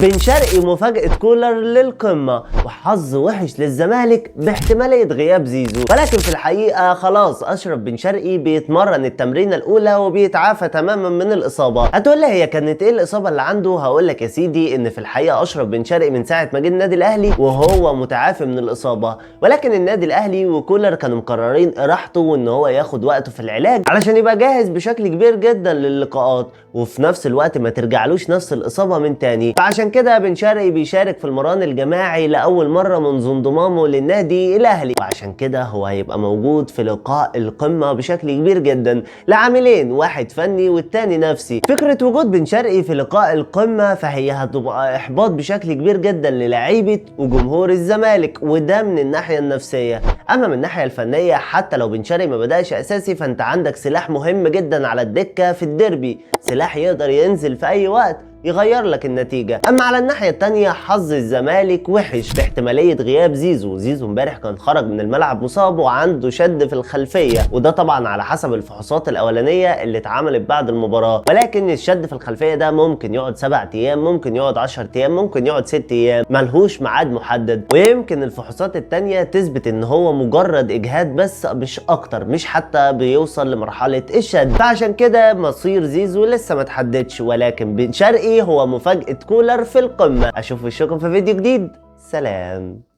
بن شرقي مفاجأة كولر للقمة، وحظ وحش للزمالك باحتمالية غياب زيزو. ولكن في الحقيقة خلاص أشرف بن شرقي بيتمرن التمرينة الأولى وبيتعافى تماما من الإصابة. هتقول لي هي كانت إيه الإصابة اللي عنده؟ هقول لك يا سيدي إن في الحقيقة أشرف بن شرقي من ساعة ما جه النادي الأهلي وهو متعافي من الإصابة، ولكن النادي الأهلي وكولر كانوا مقررين راحته وإن هو ياخد وقته في العلاج علشان يبقى جاهز بشكل كبير جدا للقاءات، وفي نفس الوقت ما ترجعلوش نفس الإصابة من تاني. فعشان كده بن شرقي بيشارك في المران الجماعي لأول مرة منذ انضمامه للنادي الأهلي، وعشان كده هو هيبقى موجود في لقاء القمة بشكل كبير جدا لعاملين، واحد فني والتاني نفسي. فكرة وجود بن شرقي في لقاء القمة فهي هتبقى إحباط بشكل كبير جدا للاعيبة وجمهور الزمالك، وده من الناحية النفسية. أما من الناحية الفنية، حتى لو بن شرقي ما بدأش أساسي فأنت عندك سلاح مهم جدا على الدكة في الديربي، سلاح يقدر ينزل في أي وقت يغير لك النتيجة. اما على الناحية التانية حظ الزمالك وحش باحتمالية غياب زيزو امبارح كان خرج من الملعب مصاب وعنده شد في الخلفية، وده طبعا على حسب الفحوصات الاولانية اللي اتعملت بعد المباراة، ولكن الشد في الخلفية ده ممكن يقعد 7 ايام، ممكن يقعد 10 ايام، ممكن يقعد 6 ايام، ملهوش ميعاد محدد. ويمكن الفحوصات التانية تثبت ان هو مجرد اجهاد بس مش اكتر، مش حتى بيوصل لمرحلة الشد. فعشان كده مصير زيزو لسه ما تحددش، ولكن بن شرقي هو مفاجأة كولر في القمة. اشوف وشكم في فيديو جديد، سلام.